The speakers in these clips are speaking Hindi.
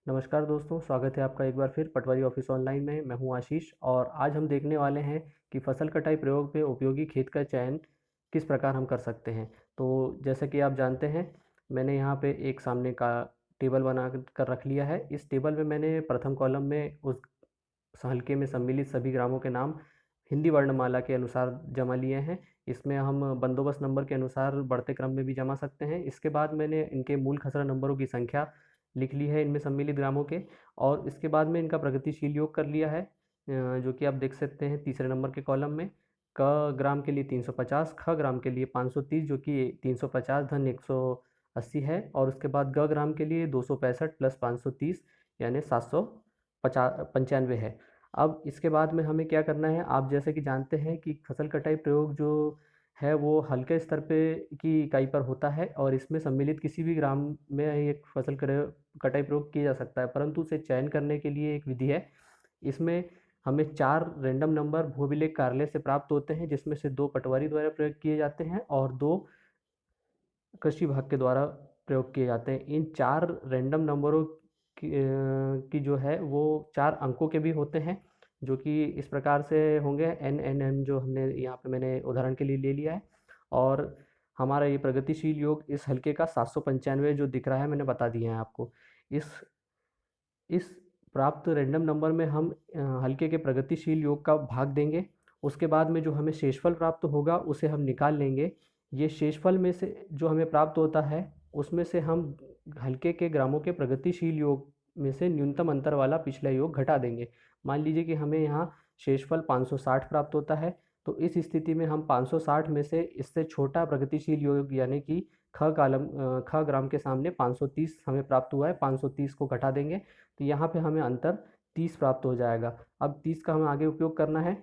नमस्कार दोस्तों, स्वागत है आपका एक बार फिर पटवारी ऑफिस ऑनलाइन में। मैं हूं आशीष और आज हम देखने वाले हैं कि फसल कटाई प्रयोग पे उपयोगी खेत का चयन किस प्रकार हम कर सकते हैं। तो जैसा कि आप जानते हैं, मैंने यहाँ पे एक सामने का टेबल बना कर रख लिया है। इस टेबल में मैंने प्रथम कॉलम में उस हल्के में सम्मिलित सभी ग्रामों के नाम हिंदी वर्णमाला के अनुसार जमा लिए हैं। इसमें हम बंदोबस्त नंबर के अनुसार बढ़ते क्रम में भी जमा सकते हैं। इसके बाद मैंने इनके मूल खसरा नंबरों की संख्या लिख ली है इनमें सम्मिलित ग्रामों के, और इसके बाद में इनका प्रगतिशील योग कर लिया है, जो कि आप देख सकते हैं तीसरे नंबर के कॉलम में। क ग्राम के लिए 350, ख ग्राम के लिए 530, जो कि 350 धन 180 है, और उसके बाद ग ग्राम के लिए 265 प्लस 530 यानी 795 है। अब इसके बाद में हमें क्या करना है, आप जैसे कि जानते हैं कि फसल कटाई प्रयोग जो है वो हल्के स्तर पे की इकाई पर होता है, और इसमें सम्मिलित किसी भी ग्राम में एक कटाई प्रयोग किया जा सकता है, परंतु उसे चयन करने के लिए एक विधि है। इसमें हमें 4 रैंडम नंबर भू अभिलेख कार्यालय से प्राप्त होते हैं, जिसमें से 2 पटवारी द्वारा प्रयोग किए जाते हैं और 2 कृषि विभाग के द्वारा प्रयोग किए जाते हैं। इन 4 रैंडम नंबरों की जो है वो 4 अंकों के भी होते हैं, जो कि इस प्रकार से होंगे एन एन एम, जो हमने यहाँ पे मैंने उदाहरण के लिए ले लिया है। और हमारा ये प्रगतिशील योग इस हल्के का 795 जो दिख रहा है, मैंने बता दिया है आपको। इस इस प्राप्त रैंडम नंबर में हम हल्के के प्रगतिशील योग का भाग देंगे। उसके बाद में जो हमें शेषफल प्राप्त होगा उसे हम निकाल लेंगे। ये शेषफल में से जो हमें प्राप्त होता है उसमें से हम हल्के के ग्रामों के प्रगतिशील योग में से न्यूनतम अंतर वाला पिछला योग घटा देंगे। मान लीजिए कि हमें यहाँ शेषफल 560 प्राप्त होता है, तो इस स्थिति में हम 560 में से इससे छोटा प्रगतिशील योग यानी कि ख ग्राम के सामने 530 हमें प्राप्त हुआ है, 530 को घटा देंगे, तो यहाँ पे हमें अंतर 30 प्राप्त हो जाएगा। अब 30 का हमें आगे उपयोग करना है।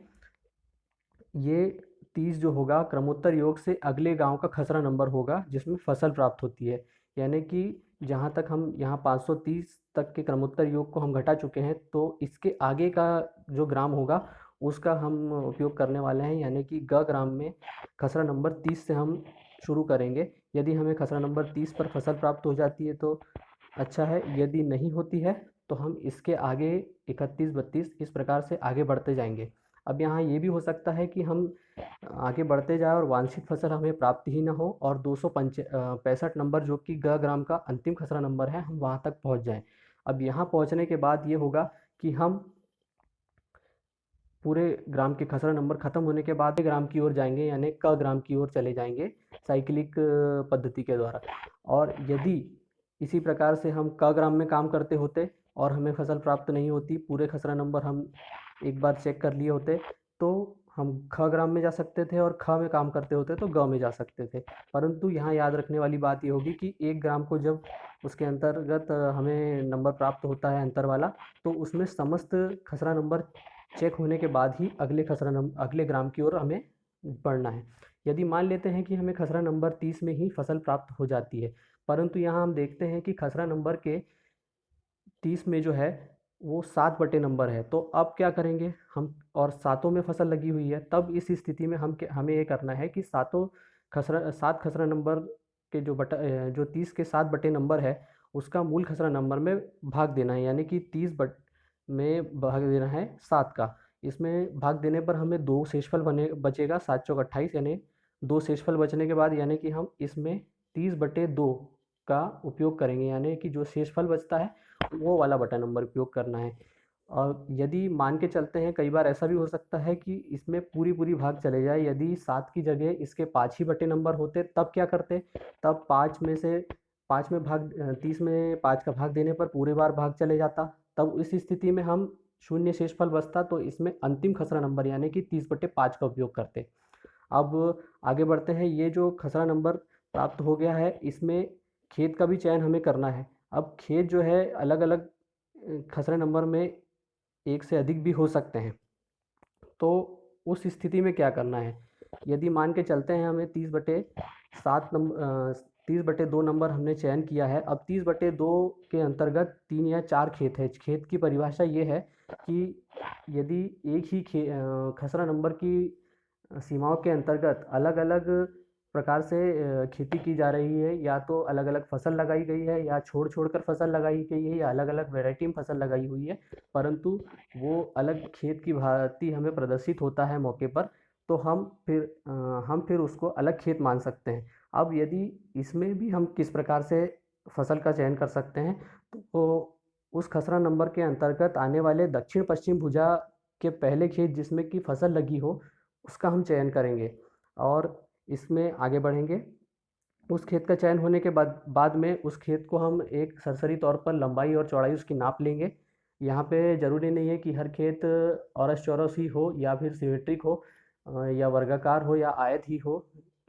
ये 30 जो होगा क्रमोत्तर योग से अगले गांव का खसरा नंबर होगा जिसमें फसल प्राप्त होती है। यानी कि जहाँ तक हम यहाँ 530 तक के क्रमोत्तर योग को हम घटा चुके हैं, तो इसके आगे का जो ग्राम होगा उसका हम उपयोग करने वाले हैं, यानी कि ग ग्राम में खसरा नंबर 30 से हम शुरू करेंगे। यदि हमें खसरा नंबर 30 पर फसल प्राप्त हो जाती है तो अच्छा है, यदि नहीं होती है तो हम इसके आगे 31 32 इस प्रकार से आगे बढ़ते जाएंगे। अब यहाँ ये भी हो सकता है कि हम आगे बढ़ते जाए और वांछित फसल हमें प्राप्त ही ना हो, और 265 नंबर जो कि ग ग्राम का अंतिम खसरा नंबर है, हम वहाँ तक पहुँच जाएं। अब यहाँ पहुँचने के बाद ये होगा कि हम पूरे ग्राम के खसरा नंबर खत्म होने के बाद ग्राम की ओर जाएंगे, यानी क ग्राम की ओर चले जाएंगे साइक्लिक पद्धति के द्वारा। और यदि इसी प्रकार से हम क ग्राम में काम करते होते और हमें फसल प्राप्त नहीं होती, पूरे खसरा नंबर हम एक बार चेक कर लिए होते, तो हम ख ग्राम में जा सकते थे, और ख में काम करते होते तो ग में जा सकते थे। परंतु यहाँ याद रखने वाली बात ये होगी कि एक ग्राम को जब उसके अंतर्गत हमें नंबर प्राप्त होता है अंतर वाला, तो उसमें समस्त खसरा नंबर चेक होने के बाद ही अगले ग्राम की ओर हमें बढ़ना है। यदि मान लेते हैं कि हमें खसरा नंबर 30 में ही फसल प्राप्त हो जाती है, परंतु यहाँ हम देखते हैं कि खसरा नंबर के 30 में जो है वो 7 बटे नंबर है, तो अब क्या करेंगे हम, और सातों में फसल लगी हुई है, तब इस स्थिति में हमें ये करना है कि 7 खसरा नंबर के जो 30 के 7 बटे नंबर है उसका मूल खसरा नंबर में भाग देना है, यानी कि 30 में भाग देना है 7 का। इसमें भाग देने पर हमें 2 शेषफल बचेगा, 7 चौक 28, यानी 2 शेषफल बचने के बाद यानी कि हम इसमें 30 बटे 2 का उपयोग करेंगे, यानी कि जो शेषफल बचता है वो वाला बटा नंबर उपयोग करना है। और यदि मान के चलते हैं, कई बार ऐसा भी हो सकता है कि इसमें पूरी पूरी भाग चले जाए, यदि 7 की जगह इसके 5 ही बटे नंबर होते तब क्या करते, तब 5 में 30 में 5 का भाग देने पर पूरे बार भाग चले जाता, तब इस स्थिति में हम शून्य शेषफल बचता, तो इसमें अंतिम खसरा नंबर यानी कि 30 बटे 5 का उपयोग करते। अब आगे बढ़ते हैं। ये जो खसरा नंबर प्राप्त हो गया है, इसमें खेत का भी चयन हमें करना है। अब खेत जो है अलग अलग खसरे नंबर में एक से अधिक भी हो सकते हैं, तो उस स्थिति में क्या करना है, यदि मान के चलते हैं हमें 30 बटे 2 नंबर हमने चयन किया है। अब 30 बटे 2 के अंतर्गत 3 या 4 खेत है। खेत की परिभाषा ये है कि यदि एक ही खसरा नंबर की सीमाओं के अंतर्गत अलग अलग प्रकार से खेती की जा रही है, या तो अलग अलग फसल लगाई गई है, या छोड़ छोड़ कर फसल लगाई गई है, या अलग अलग वैरायटी में फसल लगाई हुई है, परंतु वो अलग खेत की भांति हमें प्रदर्शित होता है मौके पर, तो हम फिर उसको अलग खेत मान सकते हैं। अब यदि इसमें भी हम किस प्रकार से फसल का चयन कर सकते हैं, तो उस खसरा नंबर के अंतर्गत आने वाले दक्षिण पश्चिम भुजा के पहले खेत जिसमें कि फसल लगी हो, उसका हम चयन करेंगे और इसमें आगे बढ़ेंगे। उस खेत का चयन होने के बाद में उस खेत को हम एक सरसरी तौर पर लंबाई और चौड़ाई उसकी नाप लेंगे। यहाँ पे ज़रूरी नहीं है कि हर खेत औरस चौरस ही हो, या फिर सिमेट्रिक हो, या वर्गाकार हो, या आयत ही हो।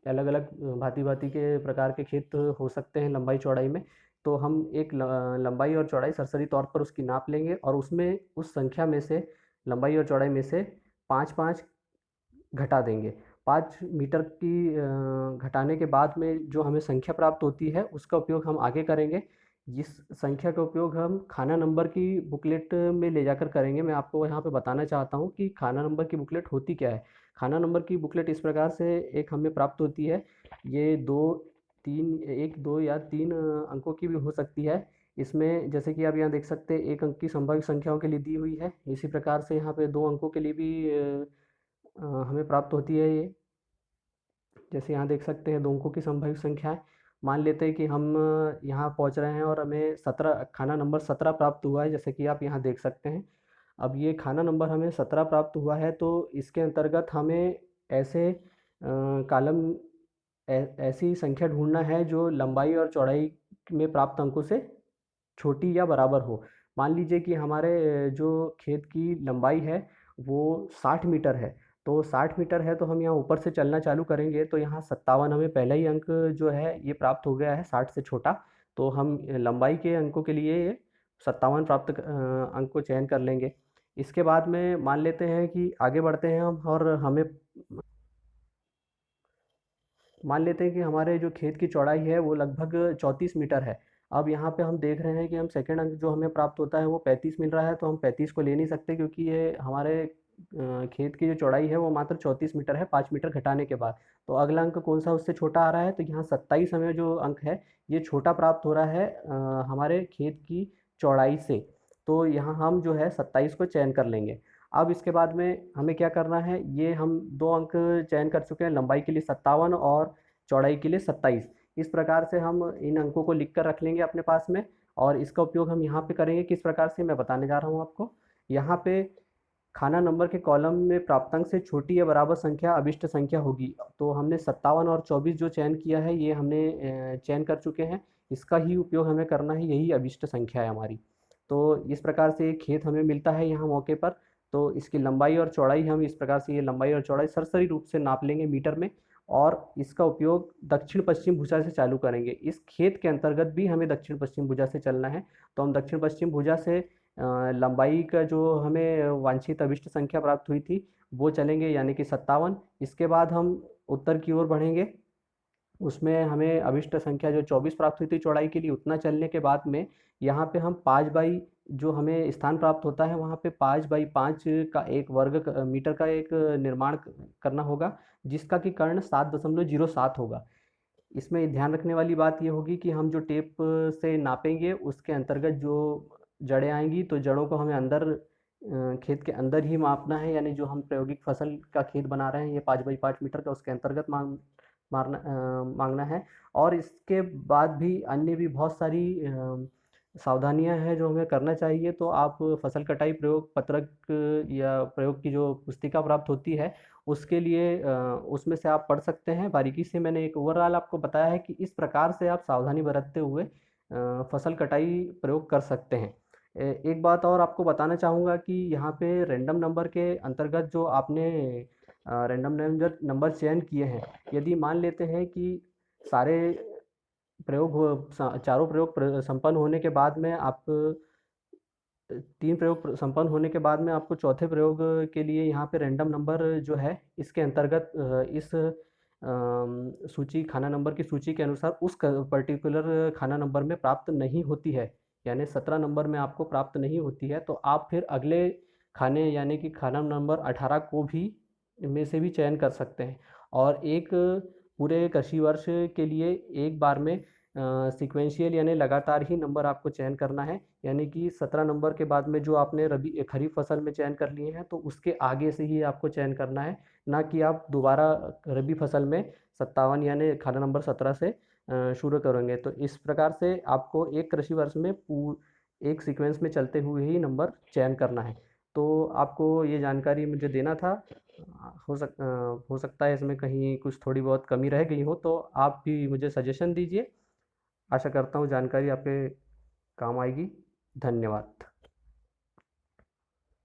अलग अलग भांति भांति के प्रकार के खेत हो सकते हैं लंबाई चौड़ाई में। तो हम एक लंबाई और चौड़ाई सरसरी तौर पर उसकी नाप लेंगे, और उसमें उस संख्या में से, लंबाई और चौड़ाई में से 5-5 घटा देंगे। 5 मीटर की घटाने के बाद में जो हमें संख्या प्राप्त होती है, उसका उपयोग हम आगे करेंगे। जिस संख्या का उपयोग हम खाना नंबर की बुकलेट में ले जाकर करेंगे। मैं आपको यहाँ पे बताना चाहता हूँ कि खाना नंबर की बुकलेट होती क्या है। खाना नंबर की बुकलेट इस प्रकार से एक हमें प्राप्त होती है। ये 2-3, 1, 2 या 3 अंकों की भी हो सकती है। इसमें जैसे कि आप यहाँ देख सकते हैं, 1 अंक की संभावित संख्याओं के लिए दी हुई है। इसी प्रकार से यहाँ पे 2 अंकों के लिए भी हमें प्राप्त होती है ये। जैसे यहाँ देख सकते हैं 2 अंकों की संभावित संख्या है। मान लेते हैं कि हम यहाँ पहुँच रहे हैं और हमें 17 खाना नंबर 17 प्राप्त हुआ है, जैसे कि आप यहाँ देख सकते हैं। अब ये खाना नंबर हमें 17 प्राप्त हुआ है, तो इसके अंतर्गत हमें ऐसे कॉलम ऐसी संख्या ढूँढना है जो लंबाई और चौड़ाई में प्राप्त अंकों से छोटी या बराबर हो। मान लीजिए कि हमारे जो खेत की लंबाई है वो 60 मीटर है। तो 60 मीटर है, तो हम यहाँ ऊपर से चलना चालू करेंगे, तो यहाँ 57 हमें पहला ही अंक जो है ये प्राप्त हो गया है 60 से छोटा। तो हम लंबाई के अंकों के लिए 57 प्राप्त अंक को चयन कर लेंगे। इसके बाद में मान लेते हैं कि आगे बढ़ते हैं हम, और हमें मान लेते हैं कि हमारे जो खेत की चौड़ाई है वो लगभग 34 मीटर है। अब यहाँ पे हम देख रहे हैं कि हम सेकंड अंक जो हमें प्राप्त होता है वो 35 मिल रहा है, तो हम 35 को ले नहीं सकते, क्योंकि ये हमारे खेत की जो चौड़ाई है वो मात्र 34 मीटर है 5 मीटर घटाने के बाद। तो अगला अंक कौन सा उससे छोटा आ रहा है, तो यहाँ 27 हमें जो अंक है ये छोटा प्राप्त हो रहा है हमारे खेत की चौड़ाई से। तो यहाँ हम जो है 27 को चयन कर लेंगे। अब इसके बाद में हमें क्या करना है, ये हम 2 अंक चयन कर चुके हैं, लंबाई के लिए 57 और चौड़ाई के लिए 27। इस प्रकार से हम इन अंकों को लिख कर रख लेंगे अपने पास में, और इसका उपयोग हम यहाँ पे करेंगे किस प्रकार से, मैं बताने जा रहा हूँ आपको। यहाँ पे खाना नंबर के कॉलम में प्राप्तांक से छोटी या बराबर संख्या अभिष्ट संख्या होगी। तो हमने 57 और 24 जो चयन किया है, ये हमने चयन कर चुके हैं। इसका ही उपयोग हमें करना है, यही अभिष्ट संख्या है हमारी। तो इस प्रकार से खेत हमें मिलता है यहाँ मौके पर। तो इसकी लंबाई और चौड़ाई हम इस प्रकार से, ये लंबाई और चौड़ाई सरसरी रूप से नाप लेंगे मीटर में, और इसका उपयोग दक्षिण पश्चिम भुजा से चालू करेंगे। इस खेत के अंतर्गत भी हमें दक्षिण पश्चिम भुजा से चलना है। तो हम दक्षिण पश्चिम भुजा से लंबाई का जो हमें वांछित अभिष्ट संख्या प्राप्त हुई थी वो चलेंगे, यानी कि 57। इसके बाद हम उत्तर की ओर बढ़ेंगे। उसमें हमें अभिष्ट संख्या जो 24 प्राप्त हुई थी चौड़ाई के लिए, उतना चलने के बाद में यहाँ पे हम 5 बाई, जो हमें स्थान प्राप्त होता है वहाँ पे 5 बाई 5 का एक मीटर का एक निर्माण करना होगा, जिसका कि कर्ण 7.07 होगा। इसमें ध्यान रखने वाली बात ये होगी कि हम जो टेप से नापेंगे उसके अंतर्गत जो जड़ें आएंगी, तो जड़ों को हमें अंदर खेत के अंदर ही मापना है। यानी जो हम प्रायोगिक फसल का खेत बना रहे हैं ये 5 बाई 5 मीटर का, उसके अंतर्गत मांगना है। और इसके बाद भी अन्य भी बहुत सारी सावधानियां हैं जो हमें करना चाहिए। तो आप फसल कटाई प्रयोग पत्रक या प्रयोग की जो पुस्तिका प्राप्त होती है उसके लिए उसमें से आप पढ़ सकते हैं बारीकी से। मैंने एक ओवरऑल आपको बताया है कि इस प्रकार से आप सावधानी बरतते हुए फसल कटाई प्रयोग कर सकते हैं। एक बात और आपको बताना चाहूँगा कि यहाँ पे रैंडम नंबर के अंतर्गत जो आपने रैंडम नंबर चयन किए हैं, यदि मान लेते हैं कि सारे चारों प्रयोग संपन्न होने के बाद में आप 3 प्रयोग संपन्न होने के बाद में आपको चौथे प्रयोग के लिए यहाँ पे रैंडम नंबर जो है इसके अंतर्गत इस सूची, खाना नंबर की सूची के अनुसार उस पर्टिकुलर खाना नंबर में प्राप्त नहीं होती है। यानी 17 नंबर में आपको प्राप्त नहीं होती है, तो आप फिर अगले खाने यानी कि खाना नंबर 18 को भी में से भी चयन कर सकते हैं। और एक पूरे कृषि वर्ष के लिए एक बार में सीक्वेंशियल यानी लगातार ही नंबर आपको चयन करना है। यानी कि 17 नंबर के बाद में जो आपने खरीफ फसल में चयन कर लिए हैं, तो उसके आगे से ही आपको चयन करना है, ना कि आप दोबारा रबी फसल में 57 यानी खाला नंबर 17 से शुरू करेंगे। तो इस प्रकार से आपको एक कृषि वर्ष में एक सीक्वेंस में चलते हुए ही नंबर चयन करना है। तो आपको ये जानकारी मुझे देना था। हो सकता है इसमें कहीं कुछ थोड़ी बहुत कमी रह गई हो, तो आप भी मुझे सजेशन दीजिए। आशा करता हूँ जानकारी आपके काम आएगी। धन्यवाद।